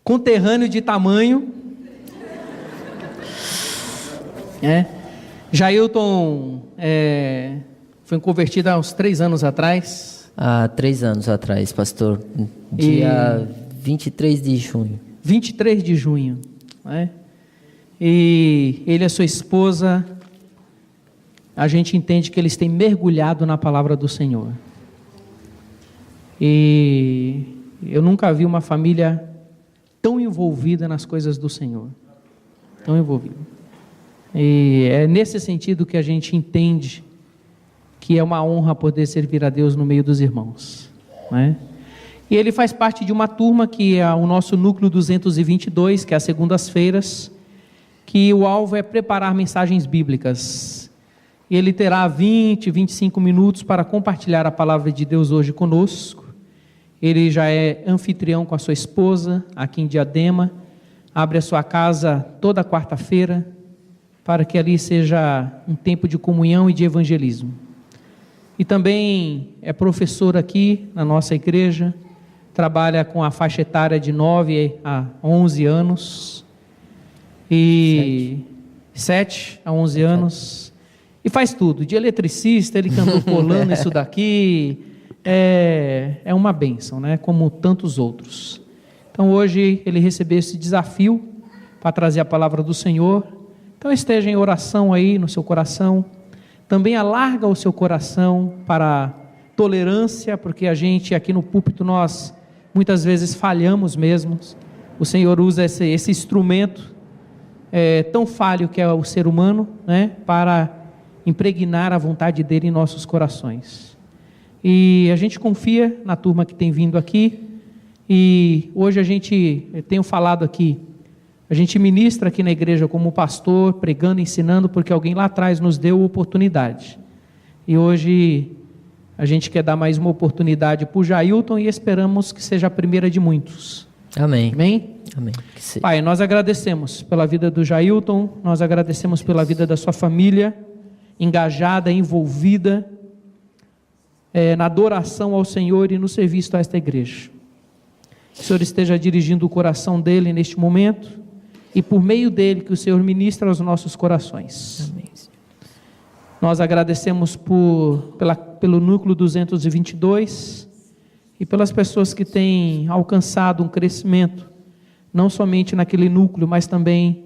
conterrâneo de tamanho. Jailton foi convertido há uns 3 anos atrás. Há 3 anos atrás, pastor. Dia 23 de junho. 23 de junho. E ele e a sua esposa, a gente entende que eles têm mergulhado na palavra do Senhor. E eu nunca vi uma família tão envolvida nas coisas do Senhor. Tão envolvida. E é nesse sentido que a gente entende que é uma honra poder servir a Deus no meio dos irmãos. E ele faz parte de uma turma que é o nosso núcleo 222, que é as segundas-feiras, que o alvo é preparar mensagens bíblicas. E ele terá 20, 25 minutos para compartilhar a palavra de Deus hoje conosco. Ele já é anfitrião com a sua esposa, aqui em Diadema, abre a sua casa toda quarta-feira, para que ali seja um tempo de comunhão e de evangelismo. E também é professor aqui na nossa igreja, trabalha com a faixa etária de 9 a 11 anos, e 7 a 11 anos, e faz tudo, de eletricista, ele que andou colando isso daqui, é uma bênção, como tantos outros. Então hoje ele recebeu esse desafio para trazer a palavra do Senhor. Então esteja em oração aí no seu coração, também alarga o seu coração para tolerância, porque a gente aqui no púlpito, nós muitas vezes falhamos mesmo. O Senhor usa esse instrumento tão falho que é o ser humano, para impregnar a vontade dele em nossos corações. E a gente confia na turma que tem vindo aqui, e hoje eu tenho falado aqui, a gente ministra aqui na igreja como pastor, pregando, ensinando, porque alguém lá atrás nos deu oportunidade. E hoje a gente quer dar mais uma oportunidade para o Jailton e esperamos que seja a primeira de muitos. Amém. Amém? Amém. Pai, nós agradecemos pela vida do Jailton, nós agradecemos pela vida da sua família, engajada, envolvida, na adoração ao Senhor e no serviço a esta igreja. Que o Senhor esteja dirigindo o coração dele neste momento, e por meio dele que o Senhor ministra aos nossos corações. Amém. Nós agradecemos pelo núcleo 222 e pelas pessoas que têm alcançado um crescimento, não somente naquele núcleo, mas também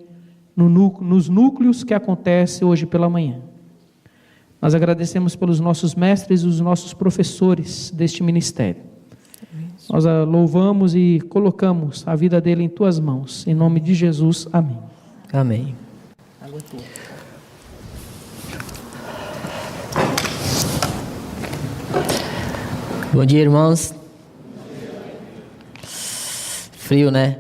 nos núcleos que acontecem hoje pela manhã. Nós agradecemos pelos nossos mestres e os nossos professores deste ministério. Nós a louvamos e colocamos a vida dele em tuas mãos. Em nome de Jesus, amém. Amém. Bom dia, irmãos. Frio, né?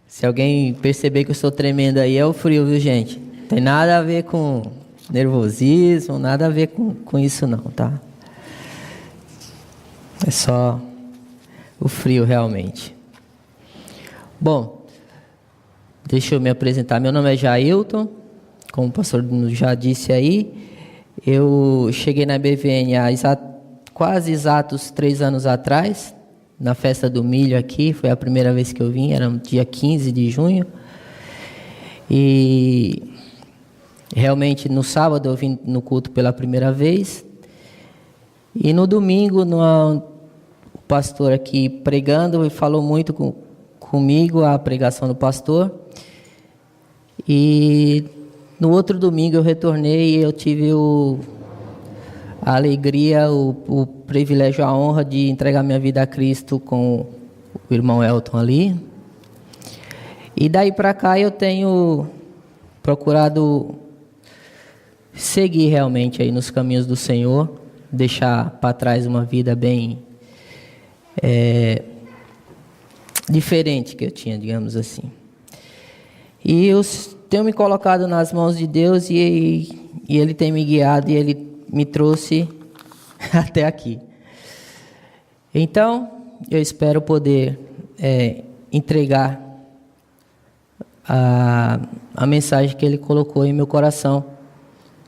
Se alguém perceber que eu estou tremendo aí, é o frio, viu, gente? Não tem nada a ver com nervosismo, nada a ver com isso não, tá? É só o frio realmente. Bom, deixa eu me apresentar. Meu nome é Jailton, como o pastor já disse aí. Eu cheguei na BVN há quase exatos 3 anos atrás, na festa do milho aqui. Foi a primeira vez que eu vim, era no dia 15 de junho. E realmente no sábado eu vim no culto pela primeira vez. E no domingo, o pastor aqui pregando, e falou muito comigo a pregação do pastor. E no outro domingo eu retornei e eu tive a alegria, o privilégio, a honra de entregar minha vida a Cristo com o irmão Elton ali. E daí para cá eu tenho procurado seguir realmente aí nos caminhos do Senhor, deixar para trás uma vida bem diferente que eu tinha, digamos assim. E eu tenho me colocado nas mãos de Deus e Ele tem me guiado e Ele me trouxe até aqui. Então, eu espero poder entregar a mensagem que Ele colocou em meu coração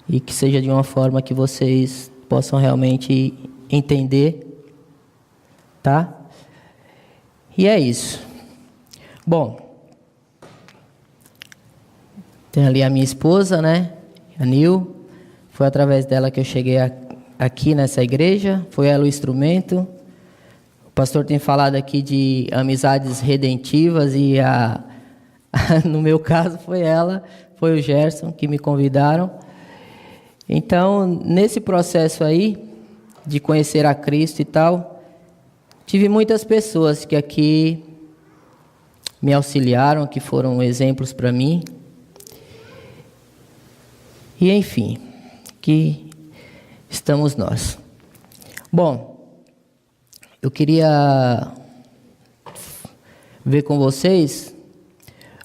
e que seja de uma forma que vocês possam realmente entender, tá? E é isso. Bom, tem ali a minha esposa, né? A Nil. Foi através dela que eu cheguei aqui nessa igreja. Foi ela o instrumento. O pastor tem falado aqui de amizades redentivas e no meu caso foi ela, foi o Gerson que me convidaram. Então, nesse processo aí de conhecer a Cristo e tal, tive muitas pessoas que aqui me auxiliaram, que foram exemplos para mim. E enfim, aqui estamos nós. Bom, eu queria ver com vocês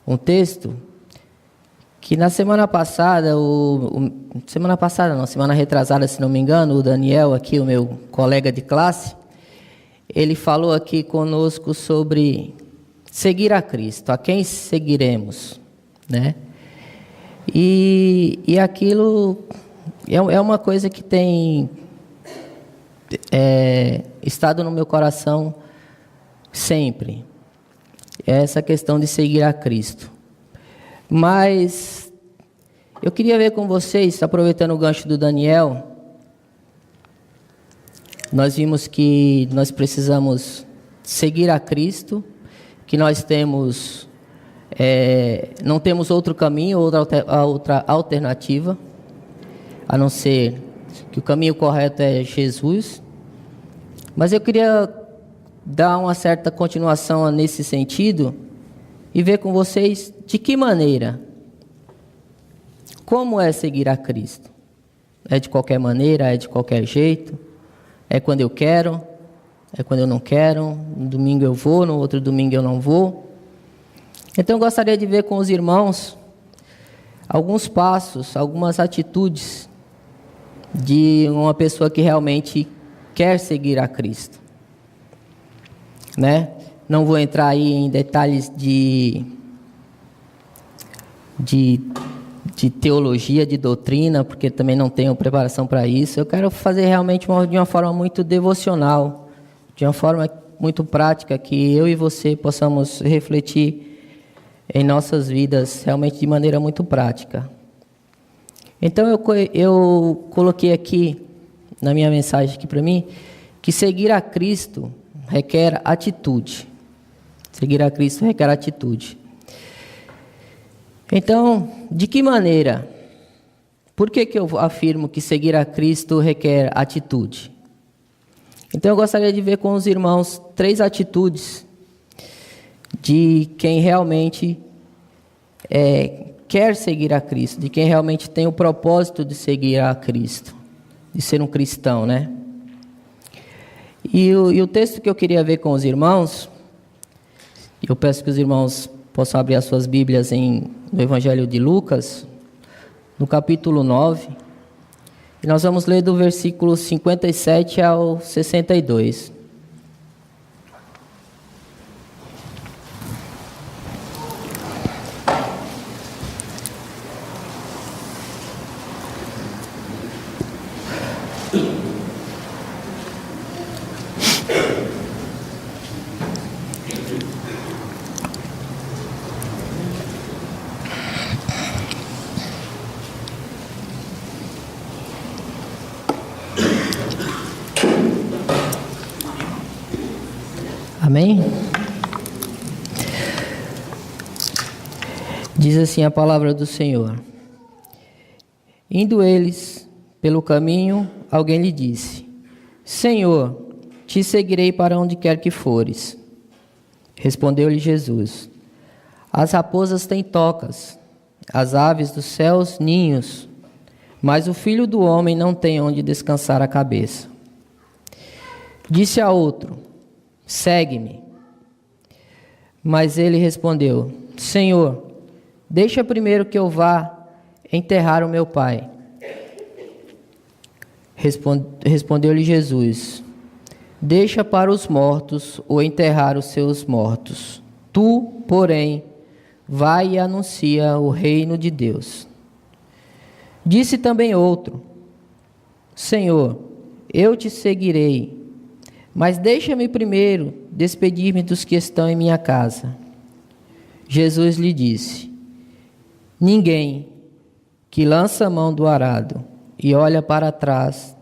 um texto que na semana passada, semana retrasada, se não me engano, o Daniel aqui, o meu colega de classe, ele falou aqui conosco sobre seguir a Cristo, a quem seguiremos, né? E aquilo é uma coisa que tem estado no meu coração sempre, é essa questão de seguir a Cristo. Mas eu queria ver com vocês, aproveitando o gancho do Daniel, nós vimos que nós precisamos seguir a Cristo, que nós temos, não temos outro caminho, outra alternativa, a não ser que o caminho correto é Jesus. Mas eu queria dar uma certa continuação nesse sentido e ver com vocês de que maneira, como é seguir a Cristo. É de qualquer maneira, é de qualquer jeito, é quando eu quero, é quando eu não quero, no domingo eu vou, no outro domingo eu não vou. Então eu gostaria de ver com os irmãos alguns passos, algumas atitudes de uma pessoa que realmente quer seguir a Cristo, né? Não vou entrar aí em detalhes de teologia, de doutrina, porque também não tenho preparação para isso. Eu quero fazer realmente de uma forma muito devocional, de uma forma muito prática, que eu e você possamos refletir em nossas vidas realmente de maneira muito prática. Então eu coloquei aqui na minha mensagem aqui para mim que seguir a Cristo requer atitude. Seguir a Cristo requer atitude. Então, de que maneira? Por que eu afirmo que seguir a Cristo requer atitude? Então, eu gostaria de ver com os irmãos 3 atitudes de quem realmente quer seguir a Cristo, de quem realmente tem o propósito de seguir a Cristo, de ser um cristão, né? E o texto que eu queria ver com os irmãos, eu peço que os irmãos possam abrir as suas Bíblias no Evangelho de Lucas, no capítulo 9, e nós vamos ler do versículo 57 ao 62. Amém? Diz assim a palavra do Senhor. Indo eles pelo caminho, alguém lhe disse: Senhor, te seguirei para onde quer que fores. Respondeu-lhe Jesus: As raposas têm tocas, as aves dos céus ninhos, mas o Filho do Homem não tem onde descansar a cabeça. Disse a outro: Segue-me. Mas ele respondeu: Senhor, deixa primeiro que eu vá enterrar o meu pai. Respondeu-lhe Jesus: Deixa para os mortos ou enterrar os seus mortos. Tu, porém, vai e anuncia o reino de Deus. Disse também outro: Senhor, eu te seguirei, Mas deixa-me primeiro despedir-me dos que estão em minha casa. Jesus lhe disse: ninguém que lança a mão do arado e olha para trás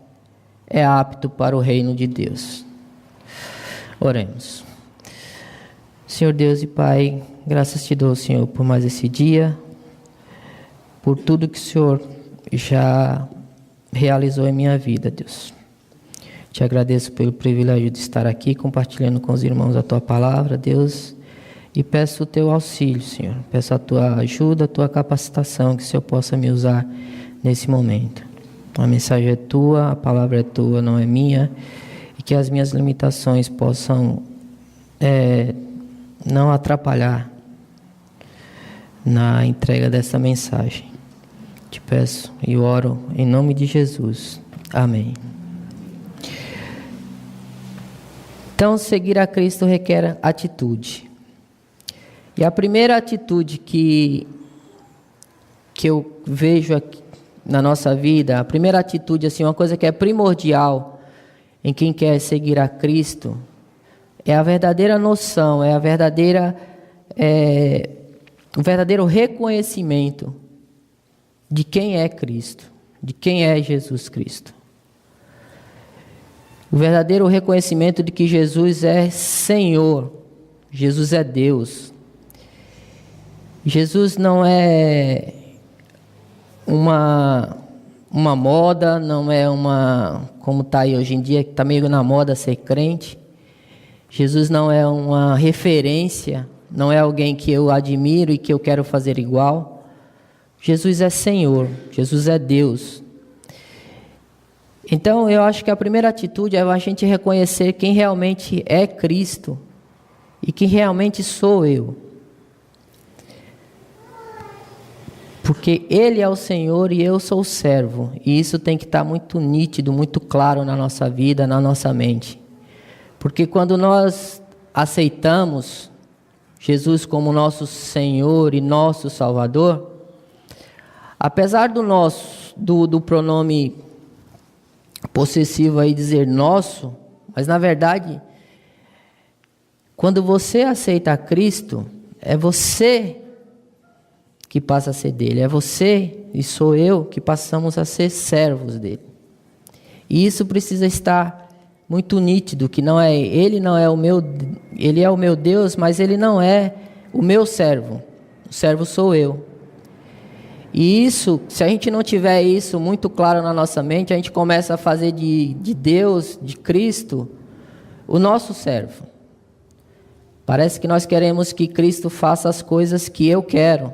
é apto para o reino de Deus. Oremos. Senhor Deus e Pai, graças te dou, Senhor, por mais esse dia, por tudo que o Senhor já realizou em minha vida, Deus. Te agradeço pelo privilégio de estar aqui compartilhando com os irmãos a Tua palavra, Deus, e peço o Teu auxílio, Senhor. Peço a Tua ajuda, a Tua capacitação, que o Senhor possa me usar nesse momento. A mensagem é Tua, a palavra é Tua, não é minha, e que as minhas limitações possam não atrapalhar na entrega dessa mensagem. Te peço e oro em nome de Jesus. Amém. Então, seguir a Cristo requer atitude. E a primeira atitude que eu vejo aqui na nossa vida, a primeira atitude, assim, uma coisa que é primordial em quem quer seguir a Cristo, é a verdadeira noção, é o verdadeiro reconhecimento de quem é Cristo, de quem é Jesus Cristo. O verdadeiro reconhecimento de que Jesus é Senhor, Jesus é Deus. Jesus não é uma moda, não é como está aí hoje em dia, que está meio na moda ser crente. Jesus não é uma referência, não é alguém que eu admiro e que eu quero fazer igual. Jesus é Senhor, Jesus é Deus. Então, eu acho que a primeira atitude é a gente reconhecer quem realmente é Cristo e quem realmente sou eu. Porque Ele é o Senhor e eu sou o servo. E isso tem que estar muito nítido, muito claro na nossa vida, na nossa mente. Porque quando nós aceitamos Jesus como nosso Senhor e nosso Salvador, apesar do pronome possessivo aí dizer nosso, mas na verdade, quando você aceita a Cristo, é você que passa a ser dele, é você e sou eu que passamos a ser servos dele. E isso precisa estar muito nítido, que ele é o meu Deus, mas ele não é o meu servo. O servo sou eu. E isso, se a gente não tiver isso muito claro na nossa mente, a gente começa a fazer de Deus, de Cristo, o nosso servo. Parece que nós queremos que Cristo faça as coisas que eu quero,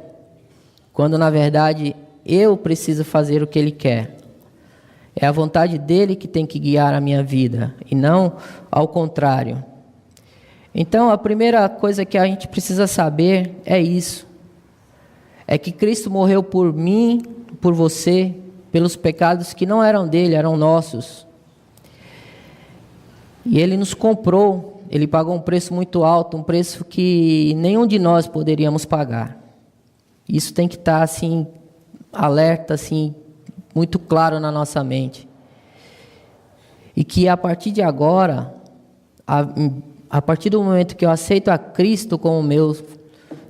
quando na verdade eu preciso fazer o que Ele quer. É a vontade dEle que tem que guiar a minha vida, e não ao contrário. Então, a primeira coisa que a gente precisa saber é isso. É que Cristo morreu por mim, por você, pelos pecados que não eram dele, eram nossos. E Ele nos comprou, Ele pagou um preço muito alto, um preço que nenhum de nós poderíamos pagar. Isso tem que estar assim, alerta, assim, muito claro na nossa mente. E que a partir de agora, a partir do momento que eu aceito a Cristo como meu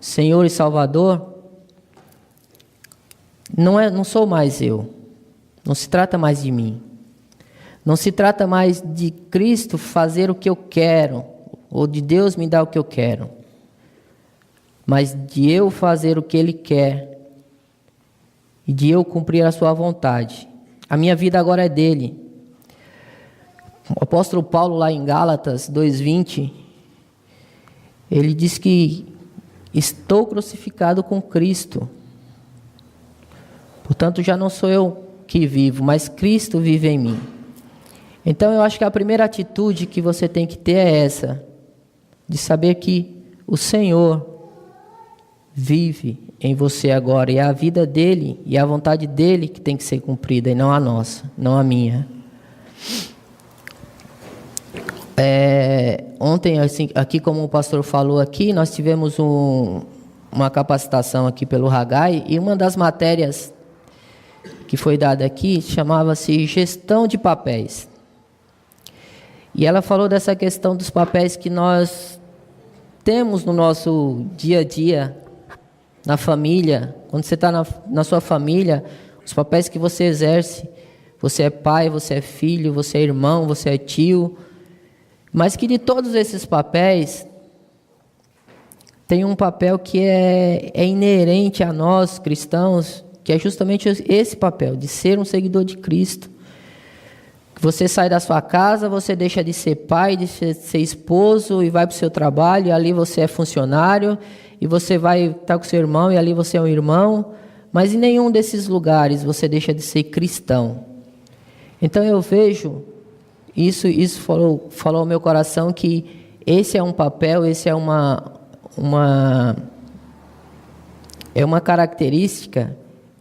Senhor e Salvador, não sou mais eu. Não se trata mais de mim. Não se trata mais de Cristo fazer o que eu quero, ou de Deus me dar o que eu quero, mas de eu fazer o que Ele quer e de eu cumprir a sua vontade. A minha vida agora é dele. O apóstolo Paulo, lá em Gálatas 2:20, ele diz que estou crucificado com Cristo. Portanto, já não sou eu que vivo, mas Cristo vive em mim. Então, eu acho que a primeira atitude que você tem que ter é essa, de saber que o Senhor vive em você agora, e é a vida dele e a vontade dele que tem que ser cumprida, e não a nossa, não a minha. Ontem, assim, aqui como o pastor falou aqui, nós tivemos uma capacitação aqui pelo Haggai, e uma das matérias que foi dada aqui chamava-se Gestão de Papéis. E ela falou dessa questão dos papéis que nós temos no nosso dia a dia, na família. Quando você está na sua família, os papéis que você exerce, você é pai, você é filho, você é irmão, você é tio, mas que de todos esses papéis, tem um papel que é inerente a nós, cristãos, que é justamente esse papel, de ser um seguidor de Cristo. Você sai da sua casa, você deixa de ser pai, de ser esposo e vai para o seu trabalho, e ali você é funcionário, e você vai estar com seu irmão, e ali você é um irmão, mas em nenhum desses lugares você deixa de ser cristão. Então eu vejo, isso falou ao meu coração, que esse é um papel, esse é uma característica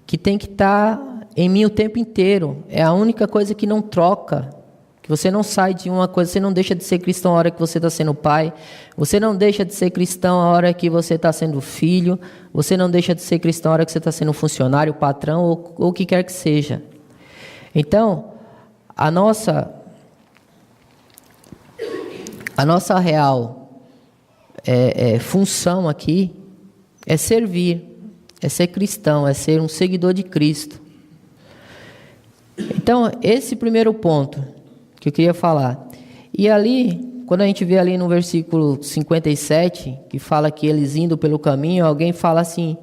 que tem que estar em mim o tempo inteiro. É a única coisa que não troca, que você não sai de uma coisa, você não deixa de ser cristão a hora que você está sendo pai, você não deixa de ser cristão a hora que você está sendo filho, você não deixa de ser cristão a hora que você está sendo funcionário, patrão ou o que quer que seja. Então, a nossa real função aqui é servir, é ser cristão, é ser um seguidor de Cristo. Então, esse primeiro ponto que eu queria falar. E ali, quando a gente vê ali no versículo 57, que fala que eles indo pelo caminho, alguém fala assim: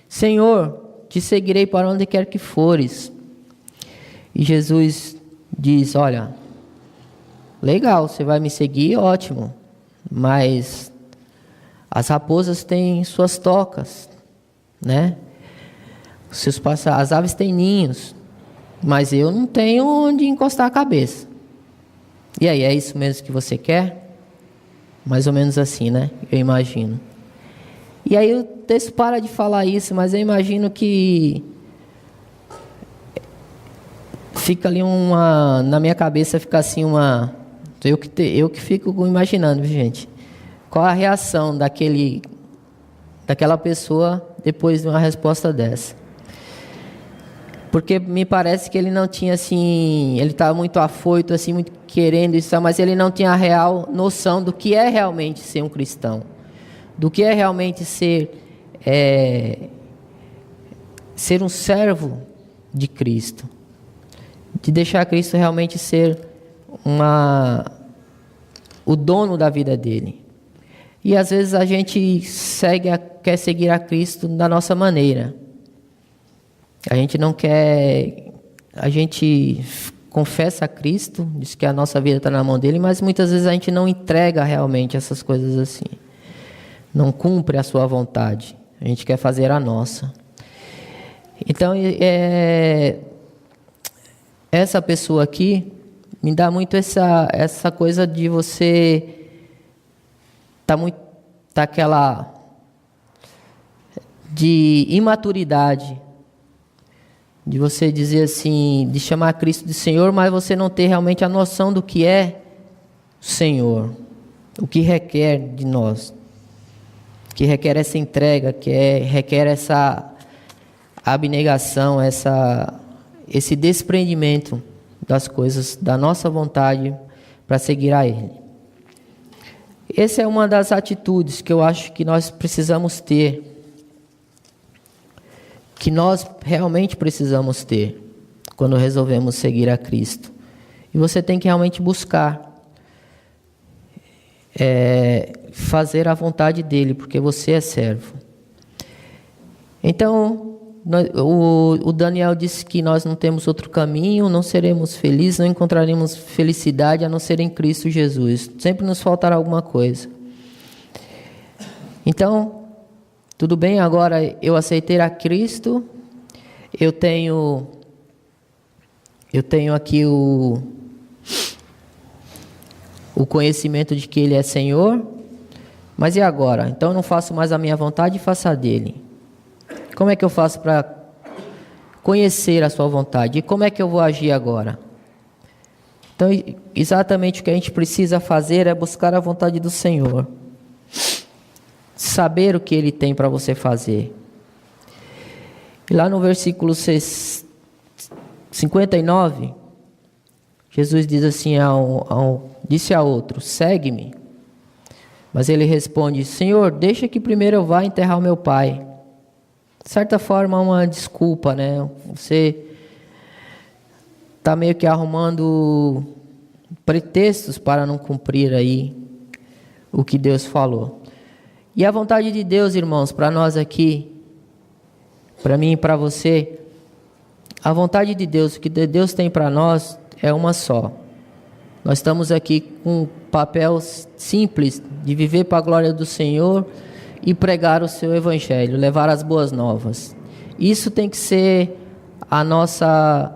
Senhor, te seguirei para onde quer que fores. E Jesus diz: olha, legal, você vai me seguir, ótimo, mas as raposas têm suas tocas, né? As aves têm ninhos, mas eu não tenho onde encostar a cabeça. E aí, é isso mesmo que você quer? Mais ou menos assim, né? Eu imagino. E aí o texto para de falar isso, mas eu imagino que fica ali na minha cabeça fica assim eu que fico imaginando, gente, qual a reação daquela pessoa depois de uma resposta dessa. Porque me parece que ele não tinha assim, ele estava muito afoito, assim, muito querendo isso, mas ele não tinha a real noção do que é realmente ser um cristão, do que é realmente ser um servo de Cristo, de deixar Cristo realmente ser o dono da vida dele. E às vezes a gente quer seguir a Cristo da nossa maneira. A gente não quer, a gente confessa a Cristo, diz que a nossa vida está na mão dele, mas muitas vezes a gente não entrega realmente essas coisas assim. Não cumpre a sua vontade, a gente quer fazer a nossa. Então, essa pessoa aqui me dá muito essa coisa de você tá aquela de imaturidade, de você dizer assim, de chamar Cristo de Senhor, mas você não ter realmente a noção do que é o Senhor, o que requer de nós, que requer essa entrega, requer essa abnegação, esse desprendimento das coisas, da nossa vontade para seguir a Ele. Essa é uma das atitudes que eu acho que nós precisamos ter, que nós realmente precisamos ter quando resolvemos seguir a Cristo. E você tem que realmente buscar fazer a vontade dEle, porque você é servo. Então, o Daniel disse que nós não temos outro caminho, não seremos felizes, não encontraremos felicidade a não ser em Cristo Jesus. Sempre nos faltará alguma coisa. Então, tudo bem, agora eu aceitei a Cristo, eu tenho aqui o conhecimento de que Ele é Senhor, mas e agora? Então eu não faço mais a minha vontade, faço a dEle. Como é que eu faço para conhecer a sua vontade? E como é que eu vou agir agora? Então, exatamente o que a gente precisa fazer é buscar a vontade do Senhor. Saber o que Ele tem para você fazer. E lá no versículo 59, Jesus diz assim ao disse a outro: segue-me. Mas ele responde: Senhor, deixa que primeiro eu vá enterrar o meu pai. De certa forma, uma desculpa, né? Você está meio que arrumando pretextos para não cumprir aí o que Deus falou. E a vontade de Deus, irmãos, para nós aqui, para mim e para você, a vontade de Deus, o que Deus tem para nós é uma só. Nós estamos aqui com um papel simples de viver para a glória do Senhor e pregar o seu evangelho, levar as boas novas. Isso tem que ser a nossa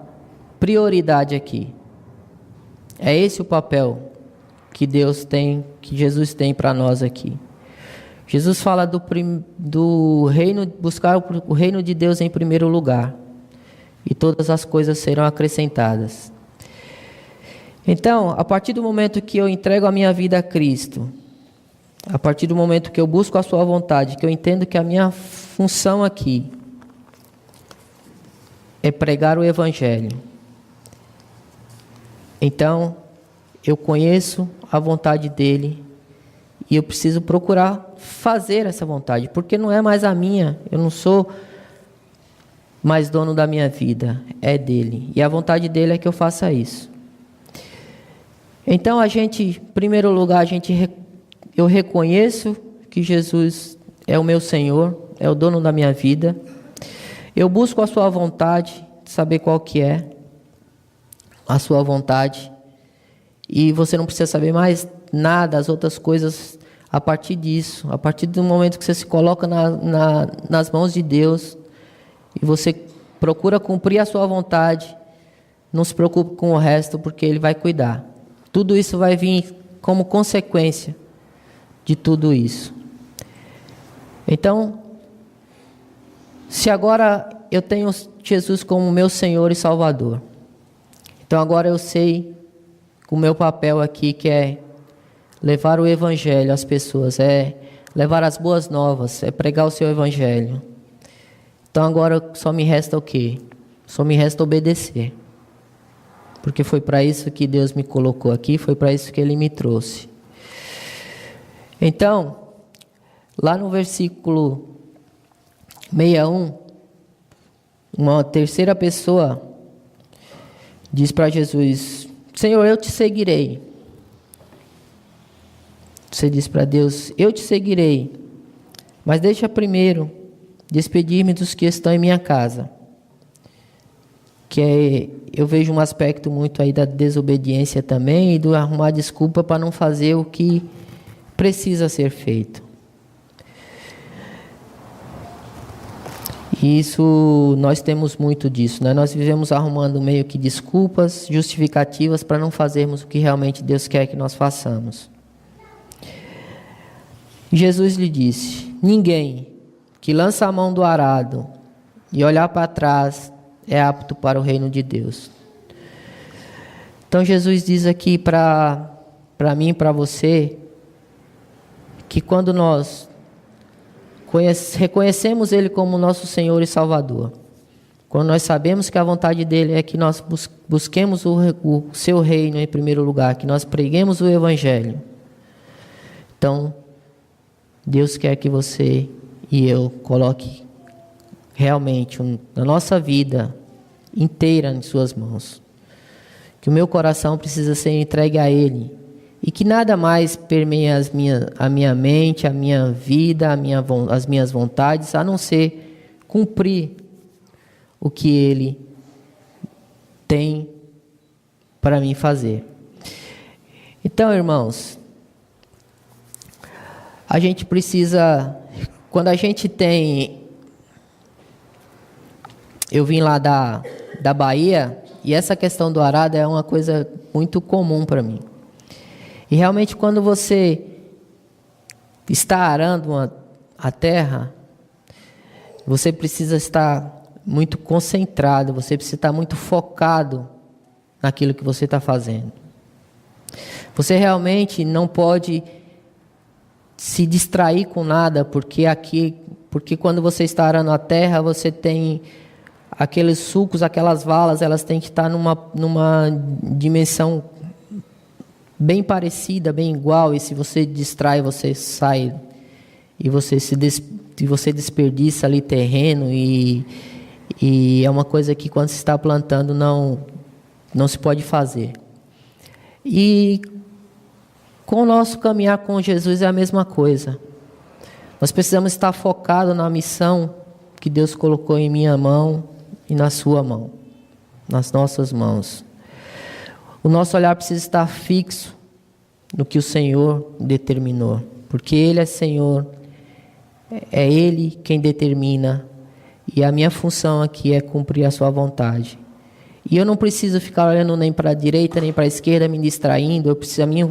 prioridade aqui. É esse o papel que Deus tem, que Jesus tem para nós aqui. Jesus fala do reino, buscar o reino de Deus em primeiro lugar, e todas as coisas serão acrescentadas. Então, a partir do momento que eu entrego a minha vida a Cristo, a partir do momento que eu busco a sua vontade, que eu entendo que a minha função aqui é pregar o evangelho, então eu conheço a vontade dele e eu preciso procurar fazer essa vontade, porque não é mais a minha, eu não sou mais dono da minha vida, é dele, e a vontade dele é que eu faça isso. Então em primeiro lugar, eu reconheço que Jesus é o meu Senhor, é o dono da minha vida. Eu busco a sua vontade, saber qual que é a sua vontade. E você não precisa saber mais nada, as outras coisas, a partir disso. A partir do momento que você se coloca nas mãos de Deus e você procura cumprir a sua vontade, não se preocupe com o resto, porque Ele vai cuidar. Tudo isso vai vir como consequência de tudo isso. Então, se agora eu tenho Jesus como meu Senhor e Salvador, então agora eu sei o meu papel aqui, que é levar o Evangelho às pessoas, é levar as boas novas, é pregar o seu Evangelho. Então agora só me resta o quê? Só me resta obedecer. Porque foi para isso que Deus me colocou aqui, foi para isso que Ele me trouxe. Então, lá no versículo 61, uma terceira pessoa diz para Jesus: Senhor, eu te seguirei. Você diz para Deus: eu te seguirei, mas deixa primeiro despedir-me dos que estão em minha casa. Eu vejo um aspecto muito aí da desobediência também e do arrumar desculpa para não fazer o que precisa ser feito. E isso, nós temos muito disso, né? Nós vivemos arrumando meio que desculpas, justificativas para não fazermos o que realmente Deus quer que nós façamos. Jesus lhe disse: ninguém que lança a mão do arado e olhar para trás é apto para o reino de Deus. Então Jesus diz aqui para mim e para você, que quando nós reconhecemos Ele como nosso Senhor e Salvador, quando nós sabemos que a vontade dEle é que nós busquemos o seu reino em primeiro lugar, que nós preguemos o Evangelho, então Deus quer que você e eu coloque realmente a nossa vida inteira em suas mãos. Que o meu coração precisa ser entregue a Ele. E que nada mais permeie a minha mente, a minha vida, as minhas vontades, a não ser cumprir o que Ele tem para mim fazer. Então, irmãos, a gente precisa, quando a gente tem... Eu vim lá da Bahia, e essa questão do arado é uma coisa muito comum para mim. E realmente quando você está arando a terra, você precisa estar muito concentrado, você precisa estar muito focado naquilo que você está fazendo. Você realmente não pode se distrair com nada, porque quando você está arando a terra, você tem aqueles sulcos, aquelas valas, elas têm que estar numa dimensão bem parecida, bem igual, e se você distrai, você sai e você você desperdiça ali terreno, e é uma coisa que quando se está plantando não se pode fazer. E com o nosso caminhar com Jesus é a mesma coisa. Nós precisamos estar focados na missão que Deus colocou em minha mão e na sua mão, nas nossas mãos. O nosso olhar precisa estar fixo no que o Senhor determinou, porque Ele é Senhor, é Ele quem determina, e a minha função aqui é cumprir a sua vontade. E eu não preciso ficar olhando nem para a direita, nem para a esquerda, me distraindo.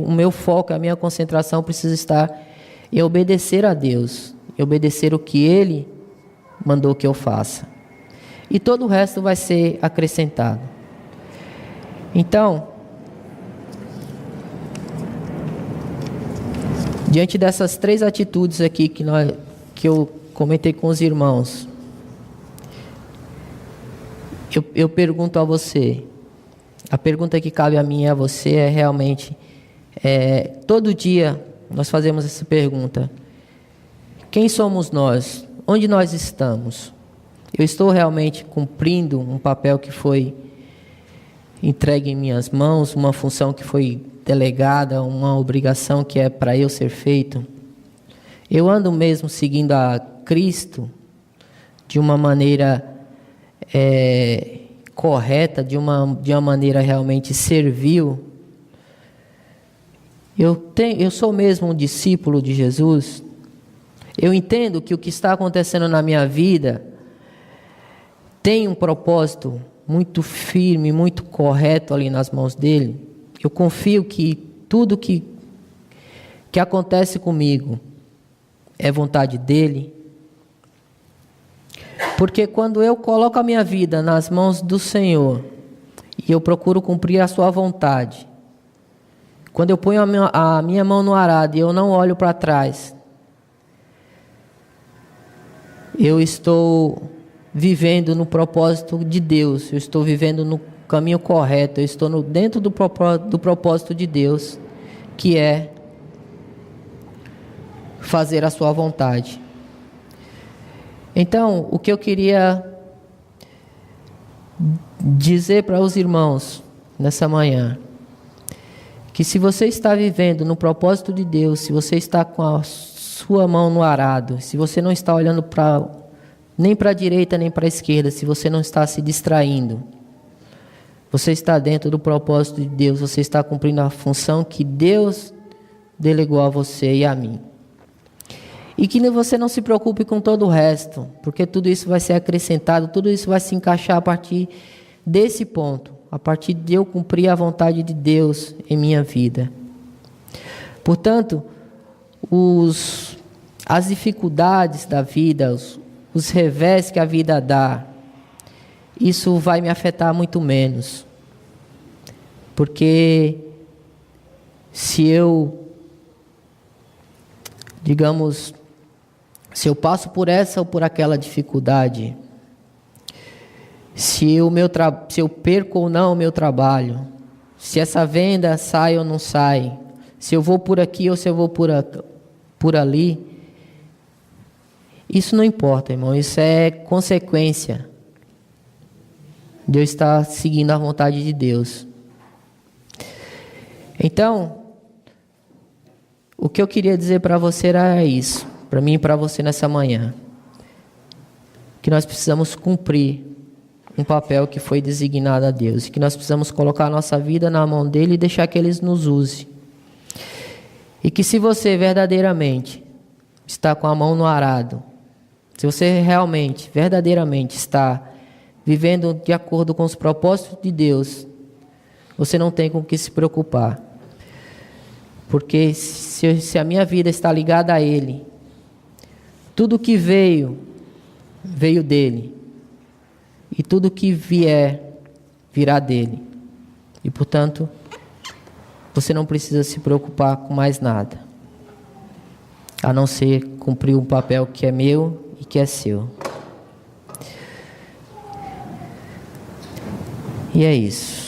O meu foco, a minha concentração precisa estar em obedecer a Deus, em obedecer o que Ele mandou que eu faça. E todo o resto vai ser acrescentado. Então, diante dessas 3 atitudes aqui que eu comentei com os irmãos, eu pergunto a você, a pergunta que cabe a mim e a você é realmente, todo dia nós fazemos essa pergunta: quem somos nós? Onde nós estamos? Eu estou realmente cumprindo um papel que foi entregue em minhas mãos, uma função que foi delegada, uma obrigação que é para eu ser feito? Eu ando mesmo seguindo a Cristo de uma maneira correta, de uma maneira realmente servil? Eu sou mesmo um discípulo de Jesus? Eu entendo que o que está acontecendo na minha vida tem um propósito muito firme, muito correto ali nas mãos dele? Eu confio que tudo que acontece comigo é vontade dele? Porque quando eu coloco a minha vida nas mãos do Senhor e eu procuro cumprir a sua vontade, quando eu ponho a minha mão no arado e eu não olho para trás, eu estou vivendo no propósito de Deus, eu estou vivendo no caminho correto, eu estou dentro do propósito de Deus, que é fazer a sua vontade. Então, o que eu queria dizer para os irmãos nessa manhã, que se você está vivendo no propósito de Deus, se você está com a sua mão no arado, se você não está olhando nem para a direita nem para a esquerda, se você não está se distraindo, você está dentro do propósito de Deus, você está cumprindo a função que Deus delegou a você e a mim. E que você não se preocupe com todo o resto, porque tudo isso vai ser acrescentado, tudo isso vai se encaixar a partir desse ponto, a partir de eu cumprir a vontade de Deus em minha vida. Portanto, as dificuldades da vida, os revés que a vida dá, isso vai me afetar muito menos. Porque se eu passo por essa ou por aquela dificuldade, se eu perco ou não o meu trabalho, se essa venda sai ou não sai, se eu vou por aqui ou se eu vou por ali, isso não importa, irmão, isso é consequência de eu estar seguindo a vontade de Deus. Então, o que eu queria dizer para você era isso, para mim e para você nessa manhã, que nós precisamos cumprir um papel que foi designado a Deus, e que nós precisamos colocar a nossa vida na mão dele e deixar que ele nos use. E que se você verdadeiramente está com a mão no arado, se você realmente, verdadeiramente está vivendo de acordo com os propósitos de Deus, você não tem com o que se preocupar. Porque se a minha vida está ligada a Ele, tudo que veio dele. E tudo que vier, virá dele. E, portanto, você não precisa se preocupar com mais nada, a não ser cumprir um papel que é meu e que é seu. E é isso.